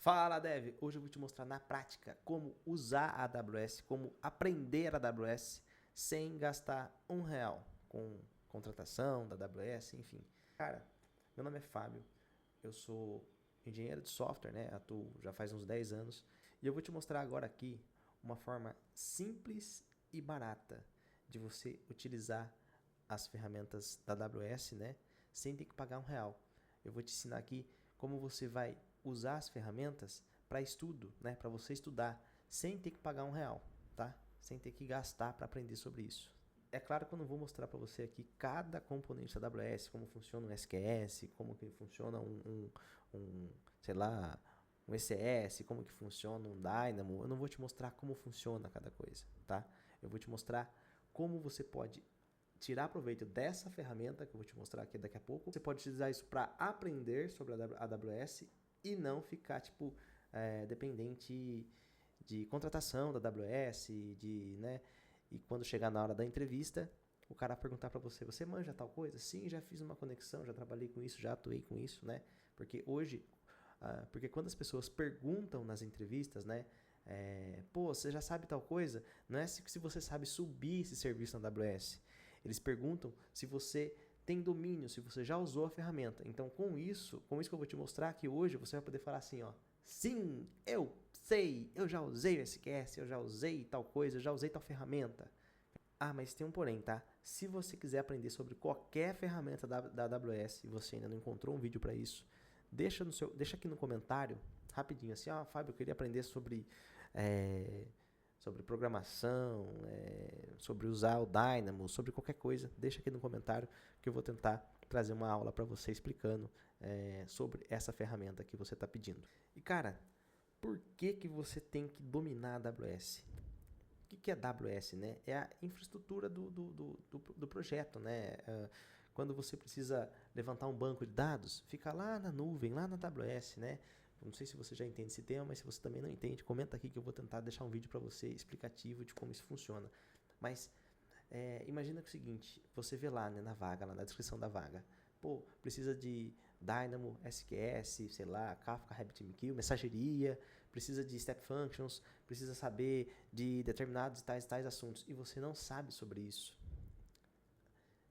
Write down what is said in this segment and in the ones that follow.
Fala, Dev! Hoje eu vou te mostrar na prática como usar a AWS, como aprender a AWS sem gastar R$ 1 com contratação da AWS, enfim. Cara, meu nome é Fábio, eu sou engenheiro de software, né? Atuo já faz uns 10 anos e eu vou te mostrar agora aqui uma forma simples e barata de você utilizar as ferramentas da AWS, né? Sem ter que pagar R$ 1. Eu vou te ensinar aqui como você vai usar as ferramentas para estudo, né? Para você estudar sem ter que pagar R$ 1, tá? Sem ter que gastar para aprender sobre isso. É claro que eu não vou mostrar para você aqui cada componente da AWS, como funciona um SQS, como que funciona sei lá, um ECS, como que funciona um Dynamo. Eu não vou te mostrar como funciona cada coisa, tá? Eu vou te mostrar como você pode tirar proveito dessa ferramenta que eu vou te mostrar aqui daqui a pouco. Você pode utilizar isso para aprender sobre a AWS e não ficar dependente de contratação da AWS, né? E quando chegar na hora da entrevista, o cara perguntar para você, você manja tal coisa? Sim, já fiz uma conexão, já trabalhei com isso, já atuei com isso, né? Porque hoje, porque quando as pessoas perguntam nas entrevistas, né? Pô, você já sabe tal coisa? Não é se você sabe subir esse serviço na AWS. Eles perguntam se você tem domínio, se você já usou a ferramenta. Então, com isso que eu vou te mostrar aqui hoje, você vai poder falar assim, ó, sim, eu sei, eu já usei o SQS, eu já usei tal coisa, eu já usei tal ferramenta. Ah, mas tem um porém, tá? Se você quiser aprender sobre qualquer ferramenta da AWS e você ainda não encontrou um vídeo para isso, deixa aqui no comentário, rapidinho, assim, Fábio, eu queria aprender sobre programação, sobre usar o Dynamo, sobre qualquer coisa, deixa aqui no comentário que eu vou tentar trazer uma aula para você explicando sobre essa ferramenta que você está pedindo. E cara, por que você tem que dominar a AWS? O que é AWS, né? É a infraestrutura do projeto, né? Quando você precisa levantar um banco de dados, fica lá na nuvem, lá na AWS, né? Não sei se você já entende esse tema, mas se você também não entende, comenta aqui que eu vou tentar deixar um vídeo para você explicativo de como isso funciona. Mas imagina que é o seguinte, você vê lá, né, na vaga, lá na descrição da vaga, pô, precisa de Dynamo, SQS, sei lá, Kafka, RabbitMQ, mensageria, precisa de Step Functions, precisa saber de determinados tais assuntos, e você não sabe sobre isso.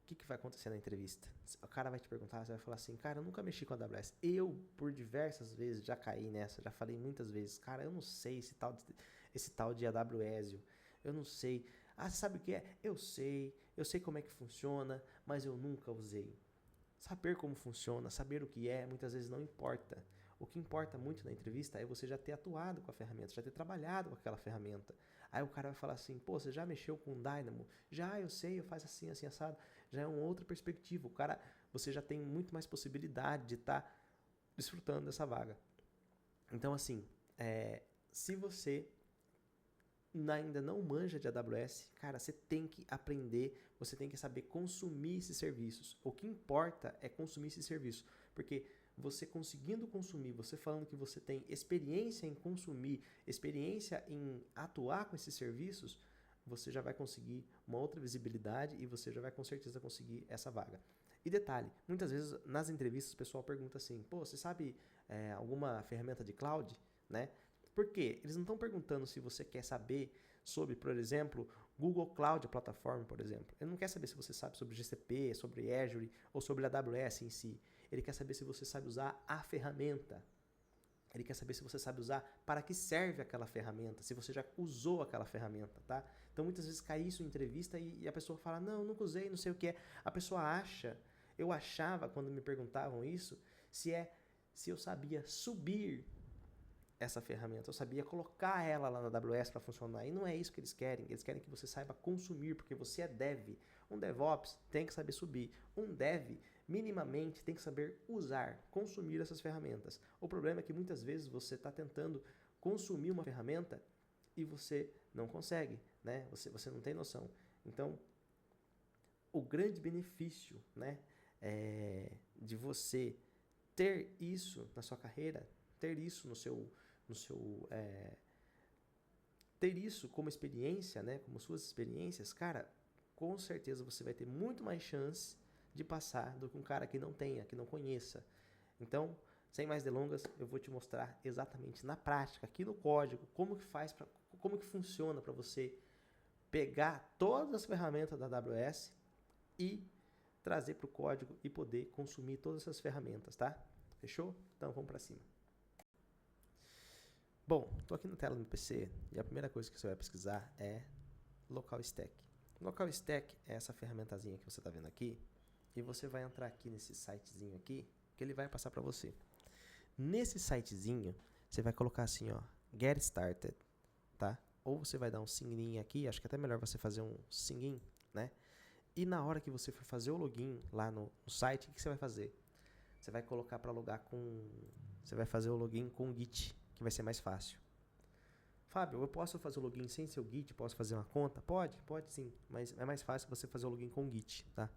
O que vai acontecer na entrevista? O cara vai te perguntar, você vai falar assim, cara, eu nunca mexi com a AWS. Eu, por diversas vezes, já caí nessa, já falei muitas vezes, cara, eu não sei esse tal de AWS, eu não sei. Ah, sabe o que é? Eu sei como é que funciona, mas eu nunca usei. Saber como funciona, saber o que é, muitas vezes não importa. O que importa muito na entrevista é você já ter atuado com a ferramenta, já ter trabalhado com aquela ferramenta. Aí o cara vai falar assim, pô, você já mexeu com o Dynamo? Já, eu sei, eu faço assim, assim, assado. Já é uma outra perspectiva. Você já tem muito mais possibilidade de estar desfrutando dessa vaga. Então, assim, se você ainda não manja de AWS, cara, você tem que aprender, você tem que saber consumir esses serviços. O que importa é consumir esses serviços, porque você conseguindo consumir, você falando que você tem experiência em consumir, experiência em atuar com esses serviços, você já vai conseguir uma outra visibilidade e você já vai com certeza conseguir essa vaga. E detalhe, muitas vezes nas entrevistas o pessoal pergunta assim, pô, você sabe alguma ferramenta de cloud, né? Por quê? Eles não estão perguntando se você quer saber sobre, por exemplo, Google Cloud Platform, por exemplo. Ele não quer saber se você sabe sobre GCP, sobre Azure ou sobre a AWS em si. Ele quer saber se você sabe usar a ferramenta. Ele quer saber se você sabe usar, para que serve aquela ferramenta, se você já usou aquela ferramenta, tá? Então muitas vezes cai isso em entrevista e a pessoa fala, não, nunca usei, não sei o que é. A pessoa acha, eu achava quando me perguntavam isso, se eu sabia subir essa ferramenta, eu sabia colocar ela lá na AWS para funcionar, e não é isso que eles querem que você saiba consumir, porque você é dev. Um DevOps tem que saber subir, um dev minimamente tem que saber usar, consumir essas ferramentas. O problema é que muitas vezes você está tentando consumir uma ferramenta e você não consegue, né? Você não tem noção. Então, o grande benefício, né, de você ter isso na sua carreira, ter isso ter isso como experiência, né, como suas experiências, cara, com certeza você vai ter muito mais chance de passar do que um cara que não tenha, que não conheça. Então, sem mais delongas, eu vou te mostrar exatamente na prática, aqui no código, como que funciona para você pegar todas as ferramentas da AWS e trazer para o código e poder consumir todas essas ferramentas, tá? Fechou? Então vamos para cima. Bom, estou aqui na tela do PC e a primeira coisa que você vai pesquisar é Local Stack. Local Stack é essa ferramentazinha que você está vendo aqui e você vai entrar aqui nesse sitezinho aqui que ele vai passar para você. Nesse sitezinho, você vai colocar assim, ó, Get Started, tá? Ou você vai dar um sign aqui, acho que é até melhor você fazer um sign, né? E na hora que você for fazer o login lá no site, o que você vai fazer? Você vai colocar para logar com... Você vai fazer o login com o Git, que vai ser mais fácil. Fábio, eu posso fazer o login sem seu Git? Posso fazer uma conta? Pode sim, mas é mais fácil você fazer o login com o Git, tá?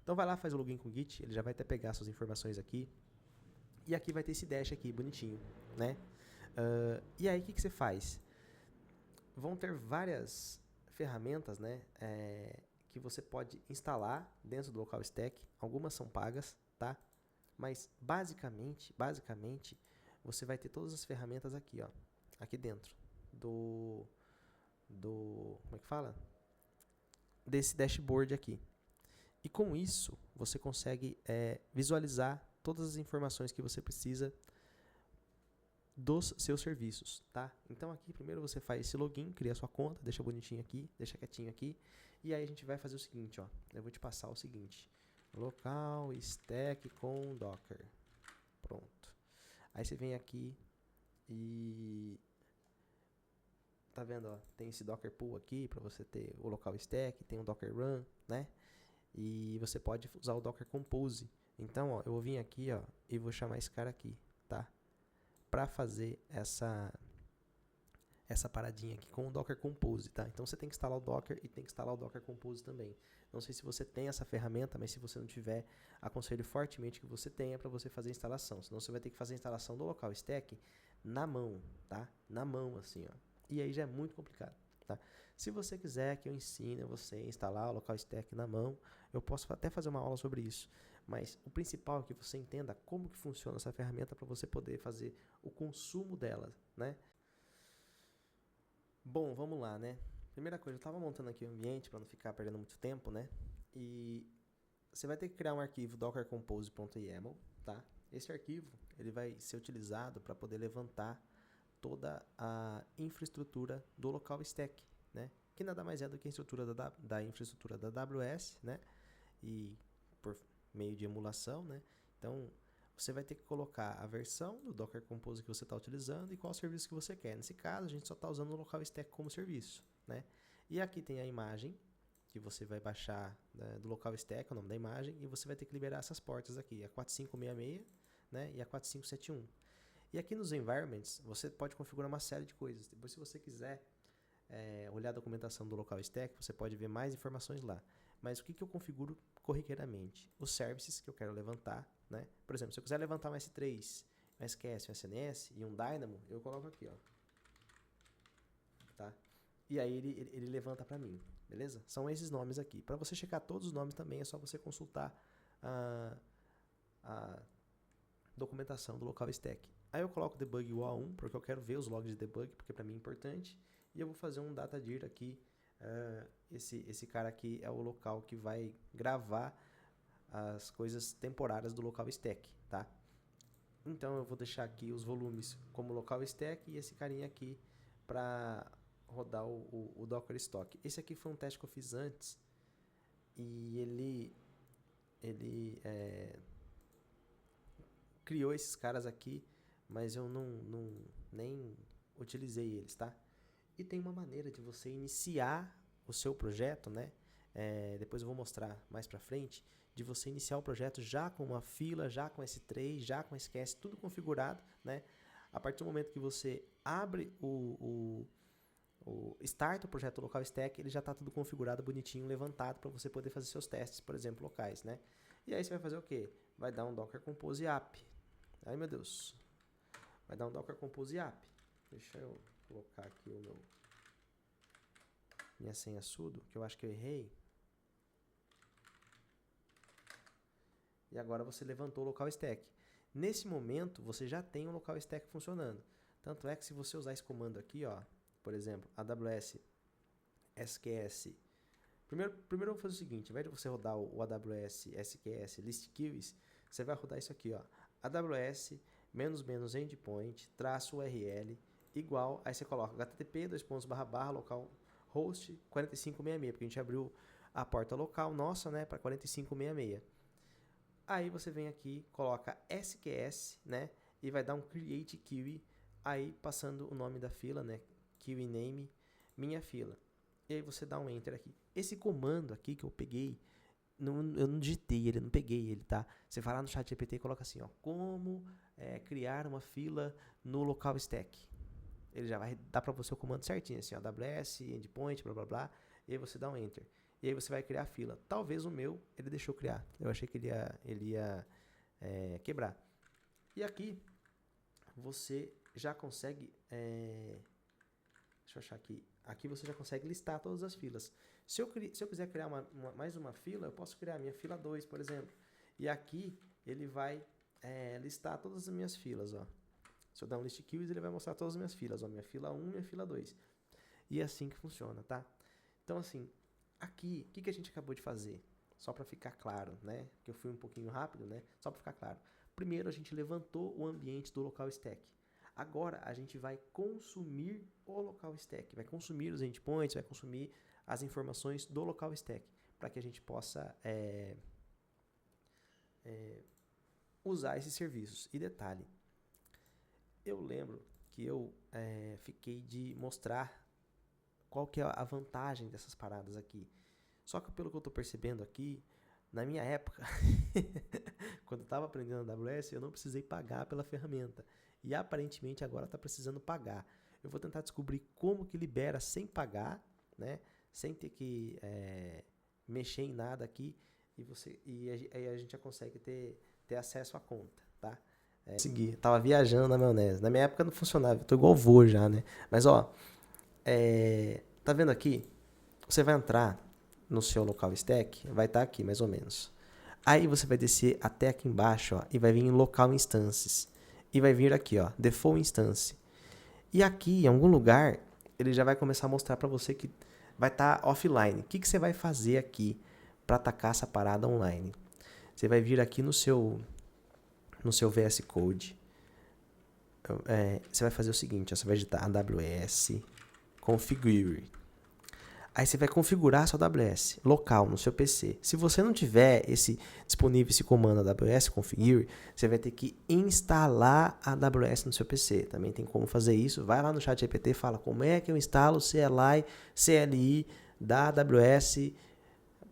Então vai lá, faz o login com o Git, ele já vai até pegar suas informações aqui. E aqui vai ter esse dash aqui, bonitinho, né? E aí, o que você faz? Vão ter várias ferramentas, né? Que você pode instalar dentro do Local Stack. Algumas são pagas, tá? Mas, basicamente, você vai ter todas as ferramentas aqui, ó. Aqui dentro como é que fala? Desse dashboard aqui. E com isso, você consegue visualizar todas as informações que você precisa dos seus serviços, tá? Então aqui primeiro você faz esse login, cria sua conta, deixa bonitinho aqui, deixa quietinho aqui. E aí a gente vai fazer o seguinte, ó. Eu vou te passar o seguinte. Local Stack com Docker. Pronto. Aí você vem aqui e... Tá vendo, ó? Tem esse Docker Pool aqui para você ter o Local Stack, tem o Docker Run, né? E você pode usar o Docker Compose. Então, ó, eu vou vir aqui, ó, e vou chamar esse cara aqui, tá? Para fazer essa paradinha aqui com o Docker Compose, tá? Então você tem que instalar o Docker e tem que instalar o Docker Compose também. Não sei se você tem essa ferramenta, mas se você não tiver, aconselho fortemente que você tenha para você fazer a instalação. Senão você vai ter que fazer a instalação do Local Stack na mão, tá? Na mão, assim, ó. E aí já é muito complicado, tá? Se você quiser que eu ensine você a instalar o Local Stack na mão, eu posso até fazer uma aula sobre isso. Mas o principal é que você entenda como que funciona essa ferramenta para você poder fazer o consumo dela, né? Bom, vamos lá, né? Primeira coisa, eu estava montando aqui o ambiente para não ficar perdendo muito tempo, né? E você vai ter que criar um arquivo dockercompose.yaml, tá? Esse arquivo, ele vai ser utilizado para poder levantar toda a infraestrutura do Local Stack, né? Que nada mais é do que a estrutura da infraestrutura da AWS, né? E por meio de emulação, né? Então, você vai ter que colocar a versão do Docker Compose que você está utilizando e qual serviço que você quer. Nesse caso, a gente só está usando o Local Stack como serviço, né? E aqui tem a imagem que você vai baixar, né, do Local Stack, o nome da imagem, e você vai ter que liberar essas portas aqui, a 4566, né, e a 4571. E aqui nos environments, você pode configurar uma série de coisas. Depois, se você quiser olhar a documentação do Local Stack, você pode ver mais informações lá. Mas o que eu configuro corriqueiramente? Os services que eu quero levantar, né? Por exemplo, se eu quiser levantar um S3, um SQS, um SNS e um Dynamo, eu coloco aqui, ó. Tá? E aí ele levanta para mim, beleza? São esses nomes aqui. Para você checar todos os nomes também, é só você consultar a documentação do Local Stack. Aí eu coloco debug igual a 1, porque eu quero ver os logs de debug, porque para mim é importante. E eu vou fazer um datadir aqui. Esse cara aqui é o local que vai gravar as coisas temporárias do Local Stack, tá? Então eu vou deixar aqui os volumes como Local Stack e esse carinha aqui para rodar o Docker Stock. Esse aqui foi um teste que eu fiz antes e ele criou esses caras aqui, mas eu nem utilizei eles, tá? E tem uma maneira de você iniciar o seu projeto, né? Depois eu vou mostrar mais pra frente, de você iniciar o projeto já com uma fila, já com S3, já com SQS, tudo configurado, né? A partir do momento que você abre start o projeto Local Stack, ele já está tudo configurado, bonitinho, levantado para você poder fazer seus testes, por exemplo, locais, né? E aí você vai fazer o quê? Vai dar um Docker Compose app. Ai, meu Deus. Vai dar um Docker Compose app. Deixa eu colocar aqui minha senha sudo, que eu acho que eu errei. E agora você levantou o Local Stack. Nesse momento, você já tem um local stack funcionando. Tanto é que se você usar esse comando aqui, ó, por exemplo, AWS SQS. Primeiro eu vou fazer o seguinte, ao invés de você rodar o AWS SQS list queues, você vai rodar isso aqui, ó, AWS --endpoint -url igual, aí você coloca http localhost 4566, porque a gente abriu a porta local nossa, né, para 4566. Aí você vem aqui, coloca SQS, né, e vai dar um create queue, aí passando o nome da fila, né, queue name, minha fila. E aí você dá um enter aqui. Esse comando aqui que eu peguei, eu não digitei ele, eu não peguei ele, tá? Você vai lá no ChatGPT e coloca assim, ó, como criar uma fila no local stack. Ele já vai dar para você o comando certinho, assim, ó, AWS, endpoint, blá blá blá, e aí você dá um enter. E aí você vai criar a fila. Talvez o meu, ele deixou criar. Eu achei que ele ia quebrar. E aqui, você já consegue... deixa eu achar aqui. Aqui você já consegue listar todas as filas. Se eu quiser criar mais uma fila, eu posso criar a minha fila 2, por exemplo. E aqui, ele vai listar todas as minhas filas, ó. Se eu dar um list queues, ele vai mostrar todas as minhas filas, ó. Minha fila 1 e minha fila 2. E é assim que funciona, tá? Então, assim... Aqui, o que a gente acabou de fazer? Só para ficar claro, né? Porque eu fui um pouquinho rápido, né? Só para ficar claro. Primeiro, a gente levantou o ambiente do local stack. Agora, a gente vai consumir o local stack. Vai consumir os endpoints, vai consumir as informações do local stack. Para que a gente possa usar esses serviços. E detalhe, eu lembro que eu fiquei de mostrar qual que é a vantagem dessas paradas aqui. Só que pelo que eu estou percebendo aqui, na minha época, quando eu estava aprendendo AWS, eu não precisei pagar pela ferramenta. E aparentemente agora está precisando pagar. Eu vou tentar descobrir como que libera sem pagar, né? Sem ter que mexer em nada aqui. E aí a gente já consegue ter acesso à conta, tá? Seguir. Tava viajando na maionese. Na minha época não funcionava. Eu tô igual vô já, né? Mas ó... tá vendo aqui? Você vai entrar no seu local stack, vai estar aqui mais ou menos. Aí você vai descer até aqui embaixo, ó, e vai vir em local instances. E vai vir aqui, ó, default instance. E aqui, em algum lugar, ele já vai começar a mostrar para você que vai estar offline. O que você vai fazer aqui para atacar essa parada online? Você vai vir aqui no seu VS Code. Você vai fazer o seguinte, ó, você vai digitar AWS configure. Aí você vai configurar a sua AWS local no seu PC. Se você não tiver disponível esse comando AWS configure, você vai ter que instalar a AWS no seu PC. Também tem como fazer isso. Vai lá no ChatGPT e fala como é que eu instalo CLI da AWS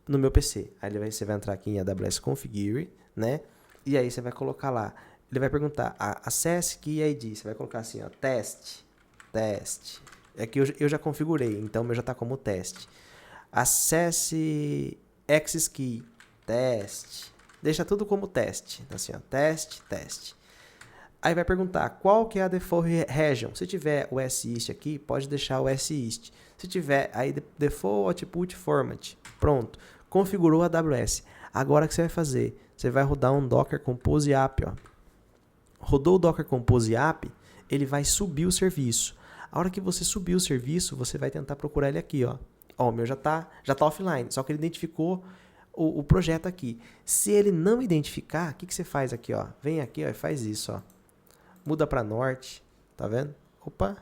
no meu PC. Aí você vai entrar aqui em AWS configure, né? E aí você vai colocar lá. Ele vai perguntar acesse key ID. Você vai colocar assim, ó, teste. É que eu já configurei, então o meu já está como teste. Acesse access key, teste. Deixa tudo como teste. Assim, ó, teste. Aí vai perguntar qual que é a default region. Se tiver o SEast aqui, pode deixar o SEast. Se tiver aí default output format, pronto. Configurou a AWS. Agora o que você vai fazer? Você vai rodar um Docker Compose App. Ó. Rodou o Docker Compose App, ele vai subir o serviço. A hora que você subir o serviço, você vai tentar procurar ele aqui, ó. Ó, o meu já tá offline, só que ele identificou o projeto aqui. Se ele não identificar, o que você faz aqui, ó? Vem aqui, ó, e faz isso, ó. Muda para norte, tá vendo? Opa!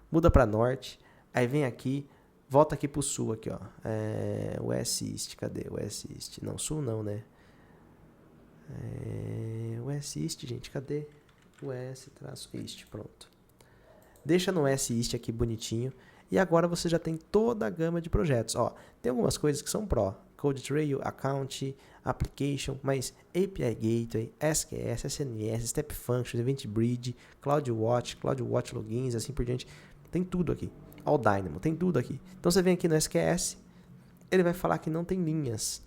Muda para norte, aí vem aqui, volta aqui pro sul aqui, ó. O SEast, cadê o SEast? Não, sul não, né? O SEast, gente, cadê? O S-East, pronto. Deixa no SEast aqui bonitinho. E agora você já tem toda a gama de projetos. Ó, tem algumas coisas que são Pro. CodeTrail, Account, Application, mas API Gateway, SQS, SNS, Step Functions, Event Bridge, CloudWatch Logins, assim por diante. Tem tudo aqui. Ó, o Dynamo, tem tudo aqui. Então você vem aqui no SQS, ele vai falar que não tem linhas.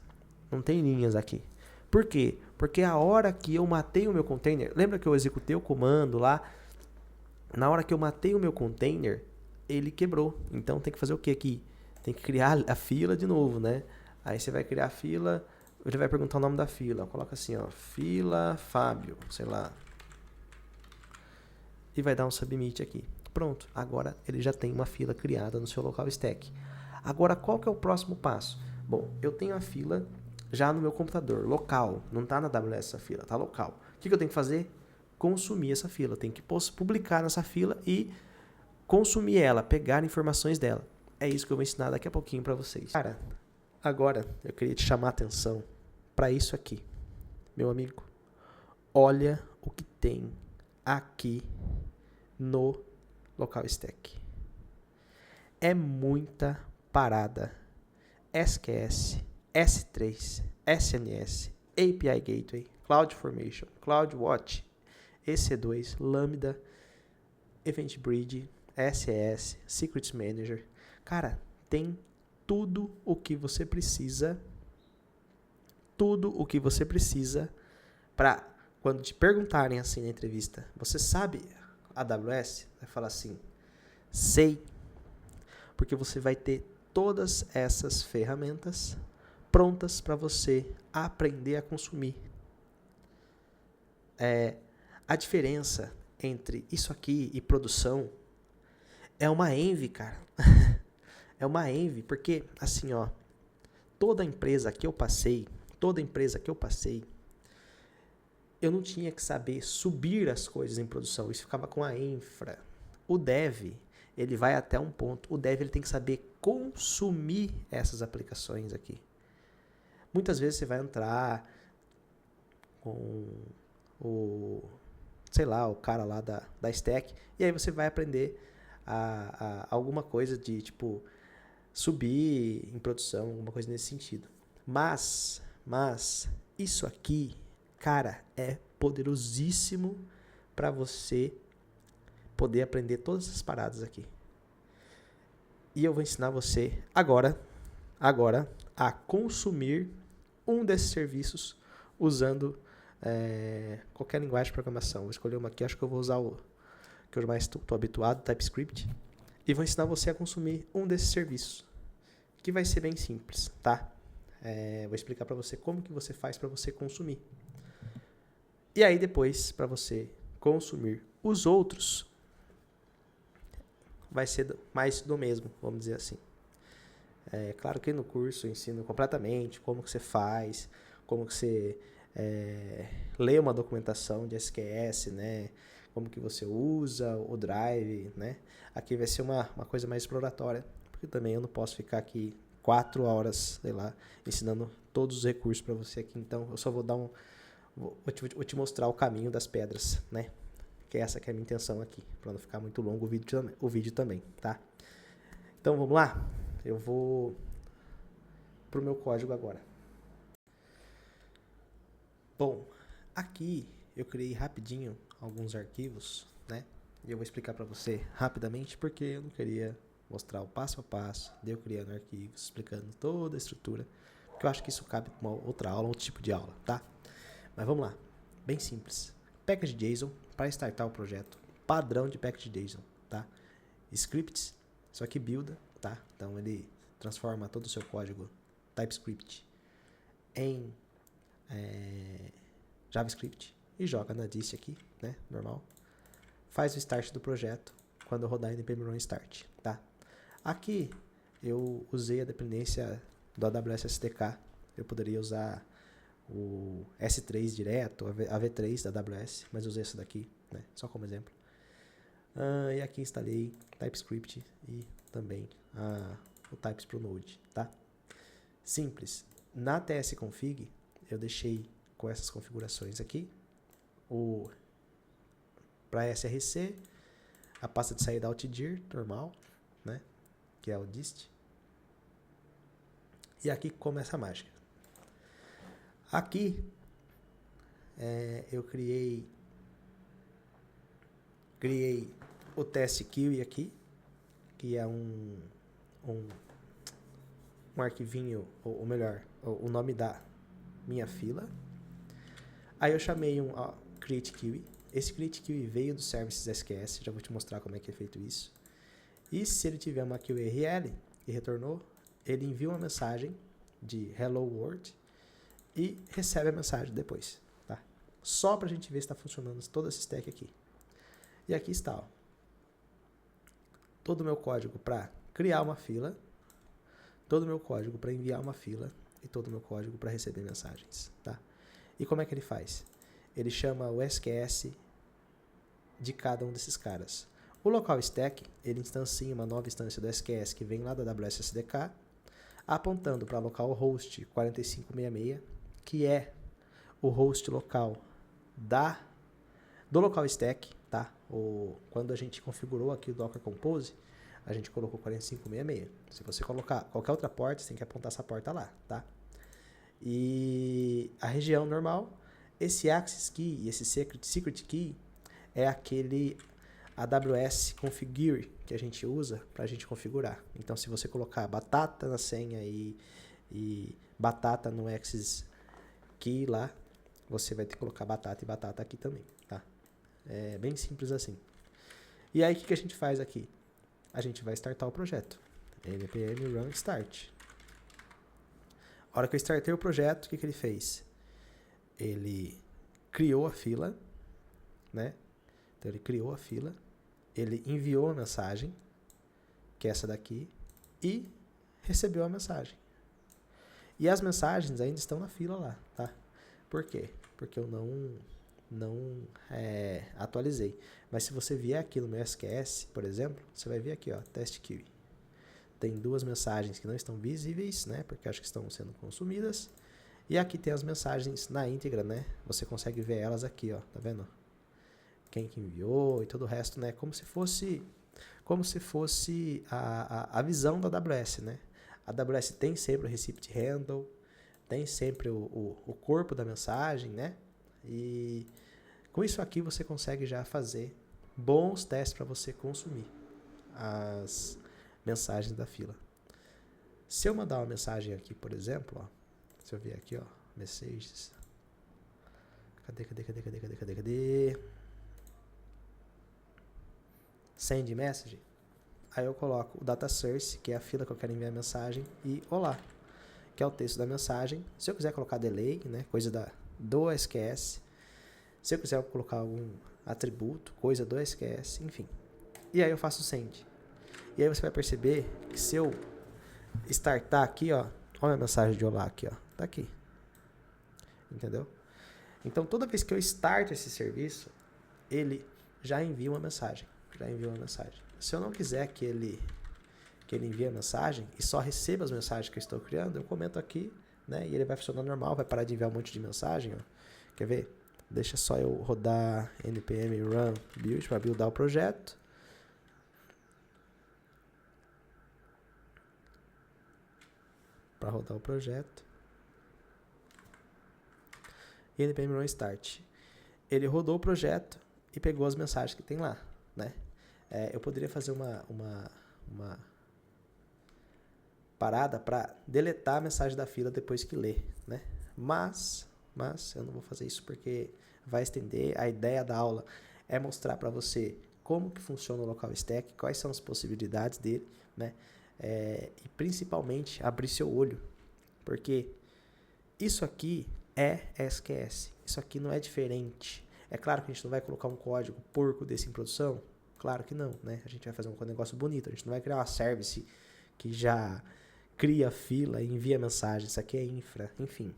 Não tem linhas aqui. Por quê? Porque a hora que eu matei o meu container, lembra que eu executei o comando lá? Na hora que eu matei o meu container, ele quebrou. Então tem que fazer o que aqui? Tem que criar a fila de novo, né? Aí você vai criar a fila Ele vai perguntar o nome da fila. Coloca assim, ó, fila Fábio, sei lá. E vai dar um submit aqui. Pronto, agora ele já tem uma fila criada no seu local stack. Agora, qual que é o próximo passo? Bom, eu tenho a fila já no meu computador, local. Não está na AWS essa fila, está local. O que eu tenho que fazer? Consumir essa fila. Eu tenho que publicar nessa fila e consumir ela, pegar informações dela. É isso que eu vou ensinar daqui a pouquinho para vocês. Cara, agora eu queria te chamar a atenção para isso aqui. Meu amigo, olha o que tem aqui no local stack. É muita parada. SQS, S3, SNS, API Gateway, CloudFormation, CloudWatch, EC2, Lambda, Event Bridge, SES, Secrets Manager. Cara, tem tudo o que você precisa. Tudo o que você precisa para quando te perguntarem assim na entrevista, você sabe AWS? Vai falar assim, sei, porque você vai ter todas essas ferramentas prontas para você aprender a consumir. A diferença entre isso aqui e produção é uma envy, cara. É uma envy, porque assim, ó, toda empresa que eu passei, eu não tinha que saber subir as coisas em produção. Isso ficava com a infra. O dev, ele vai até um ponto. O dev ele tem que saber consumir essas aplicações aqui. Muitas vezes você vai entrar com o cara lá da Stack, e aí você vai aprender alguma coisa de, tipo, subir em produção, alguma coisa nesse sentido. Mas isso aqui, cara, é poderosíssimo para você poder aprender todas essas paradas aqui. E eu vou ensinar você agora a consumir um desses serviços usando qualquer linguagem de programação. Vou escolher uma aqui, acho que eu vou usar o que eu mais estou habituado, TypeScript. E vou ensinar você a consumir um desses serviços, que vai ser bem simples, tá? Vou explicar para você como que você faz para você consumir. E aí depois, para você consumir os outros, vai ser mais do mesmo, vamos dizer assim. Claro que no curso eu ensino completamente como que você faz, como que você lê uma documentação de SQS, né? Como que você usa o Drive, né? Aqui vai ser uma coisa mais exploratória, porque também eu não posso ficar aqui 4 horas, sei lá, ensinando todos os recursos para você aqui. Então, eu só vou dar vou te mostrar o caminho das pedras, né? Que essa que é a minha intenção aqui, para não ficar muito longo o vídeo também, tá? Então, vamos lá? Eu vou pro meu código agora. Bom, aqui eu criei rapidinho alguns arquivos, né? E eu vou explicar para você rapidamente porque eu não queria mostrar o passo a passo de eu criando arquivos, explicando toda a estrutura, porque eu acho que isso cabe para uma outra aula, outro tipo de aula, tá? Mas vamos lá, bem simples. Package.json para startar o projeto, padrão de package.json, tá? Scripts, isso aqui builda, tá? Então ele transforma todo o seu código TypeScript em JavaScript e joga na dist aqui, né? Normal. Faz o start do projeto quando eu rodar npm run start, tá? Aqui eu usei a dependência do AWS SDK. Eu poderia usar o S3 direto, a V3 da AWS, mas usei essa daqui, né? Só como exemplo. E aqui instalei TypeScript e também o Types pro Node, tá? Simples. Na tsconfig eu deixei com essas configurações aqui para SRC, a pasta de saída Altdir, normal, né? Que é o dist. E aqui começa a mágica. Aqui eu criei o test.qi aqui, que é um arquivinho, ou melhor, o nome da minha fila. Aí eu chamei um create.qi. Esse create.qi veio do services SQS, já vou te mostrar como é que é feito isso. E se ele tiver uma QRL e retornou, ele envia uma mensagem de Hello World e recebe a mensagem depois, tá? Só para a gente ver se está funcionando todo esse stack aqui. E aqui está, ó, todo o meu código para criar uma fila, todo o meu código para enviar uma fila e todo o meu código para receber mensagens, tá? E como é que ele faz? Ele chama o SQS de cada um desses caras. O local stack, ele instancia uma nova instância do SQS que vem lá da AWS SDK, apontando para local host 4566, que é o host local do local stack, tá? Quando a gente configurou aqui o Docker Compose, a gente colocou 4566. Se você colocar qualquer outra porta, você tem que apontar essa porta lá, tá? E a região normal, esse access key e esse secret key é aquele AWS configure que a gente usa para a gente configurar. Então, se você colocar batata na senha e batata no access key lá, você vai ter que colocar batata e batata aqui também, tá? É bem simples assim. E aí, o que a gente faz aqui? A gente vai startar o projeto. npm run start. A hora que eu startei o projeto, o que ele fez? Ele criou a fila, né? Então, ele criou a fila, ele enviou a mensagem, que é essa daqui, e recebeu a mensagem. E as mensagens ainda estão na fila lá, tá? Por quê? Porque eu não atualizei. Mas se você vier aqui no meu SQS, por exemplo, você vai ver aqui, ó, test queue. Tem duas mensagens que não estão visíveis, né? Porque acho que estão sendo consumidas. E aqui tem as mensagens na íntegra, né? Você consegue ver elas aqui, ó, tá vendo? Quem que enviou e todo o resto, né? Como se fosse a visão da AWS, né? A AWS tem sempre o receipt handle, tem sempre o corpo da mensagem, né? E com isso aqui você consegue já fazer bons testes para você consumir as mensagens da fila. Se eu mandar uma mensagem aqui, por exemplo, ó, se eu vier aqui, ó, messages, cadê? Send message. Aí eu coloco o data source, que é a fila que eu quero enviar a mensagem, e olá, que é o texto da mensagem. Se eu quiser colocar delay, né, coisa do SQS, se eu quiser colocar algum atributo, coisa do SQS, enfim. E aí eu faço send. E aí você vai perceber que se eu startar aqui, ó, olha a mensagem de olá aqui, ó, tá aqui. Entendeu? Então toda vez que eu start esse serviço, ele já envia uma mensagem. Se eu não quiser que ele envie a mensagem e só receba as mensagens que eu estou criando, eu comento aqui, né? E ele vai funcionar normal, vai parar de enviar um monte de mensagem, ó. Quer ver? Deixa só eu rodar npm run build para buildar o projeto. Para rodar o projeto. E npm run start. Ele rodou o projeto e pegou as mensagens que tem lá, né? Eu poderia fazer uma parada para deletar a mensagem da fila depois que ler, né? Mas eu não vou fazer isso porque vai estender. A ideia da aula é mostrar para você como que funciona o local stack, quais são as possibilidades dele, né? E principalmente abrir seu olho, porque isso aqui é SQS, isso aqui não é diferente. É claro que a gente não vai colocar um código porco desse em produção, claro que não, né? A gente vai fazer um negócio bonito, a gente não vai criar uma service que já cria fila e envia mensagem, isso aqui é infra, enfim.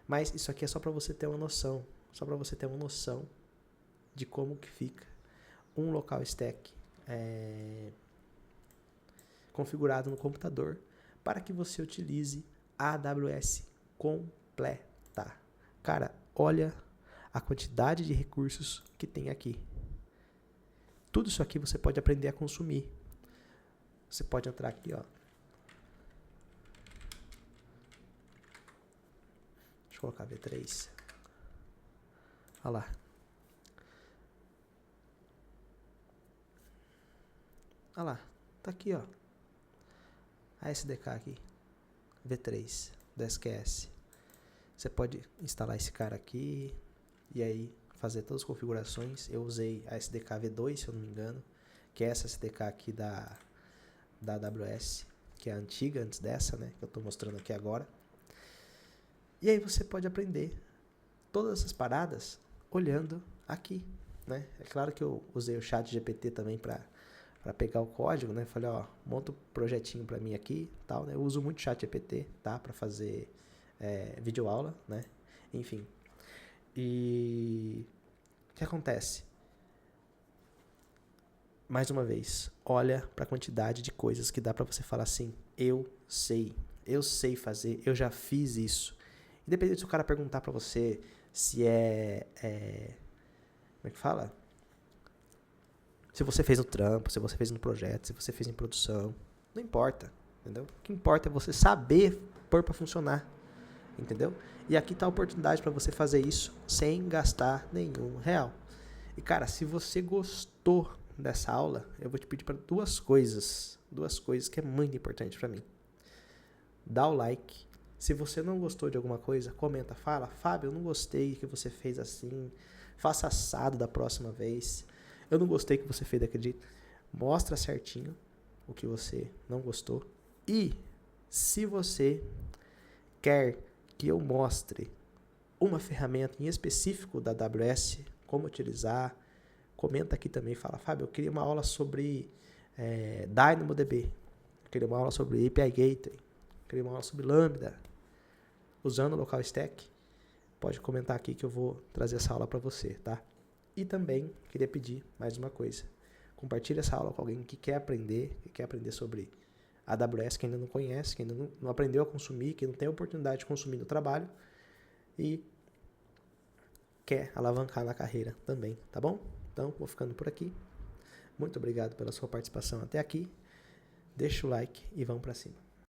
Mas isso aqui é só para você ter uma noção, de como que fica um local stack configurado no computador para que você utilize a AWS completa. Cara, olha a quantidade de recursos que tem aqui. Tudo isso aqui você pode aprender a consumir. Você pode entrar aqui, ó. Deixa eu colocar V3. Olha lá. Olha lá. Tá aqui, ó. A SDK aqui. V3 do SQS. Você pode instalar esse cara aqui e aí fazer todas as configurações. Eu usei a SDK V2, se eu não me engano, que é essa SDK aqui da AWS, que é a antiga antes dessa, né, que eu estou mostrando aqui agora. E aí você pode aprender todas essas paradas olhando aqui, né? É claro que eu usei o ChatGPT também para pegar o código, né? Falei, ó, monta um projetinho para mim aqui, tal, né? Eu uso muito o ChatGPT, tá? Para fazer videoaula, né? Enfim. E o que acontece? Mais uma vez, olha para a quantidade de coisas que dá para você falar assim, eu sei fazer, eu já fiz isso. Independente se o cara perguntar para você se como é que fala? Se você fez no trampo, se você fez no projeto, se você fez em produção, não importa, entendeu? O que importa é você saber pôr para funcionar, entendeu? E aqui tá a oportunidade para você fazer isso sem gastar nenhum real. E cara, se você gostou dessa aula, eu vou te pedir para duas coisas que é muito importante para mim. Dá o like. Se você não gostou de alguma coisa, comenta, fala, Fábio, eu não gostei que você fez assim, faça assado da próxima vez. Eu não gostei que você fez daquele jeito. Mostra certinho o que você não gostou. E se você quer que eu mostre uma ferramenta em específico da AWS, como utilizar, comenta aqui também, fala, Fábio, eu queria uma aula sobre DynamoDB, eu queria uma aula sobre API Gateway, eu queria uma aula sobre Lambda, usando o Local Stack, pode comentar aqui que eu vou trazer essa aula para você, tá? E também queria pedir mais uma coisa, compartilhe essa aula com alguém que quer aprender sobre a AWS, que ainda não conhece, que ainda não aprendeu a consumir, que não tem a oportunidade de consumir no trabalho e quer alavancar na carreira também, tá bom? Então, vou ficando por aqui. Muito obrigado pela sua participação até aqui. Deixa o like e vamos para cima.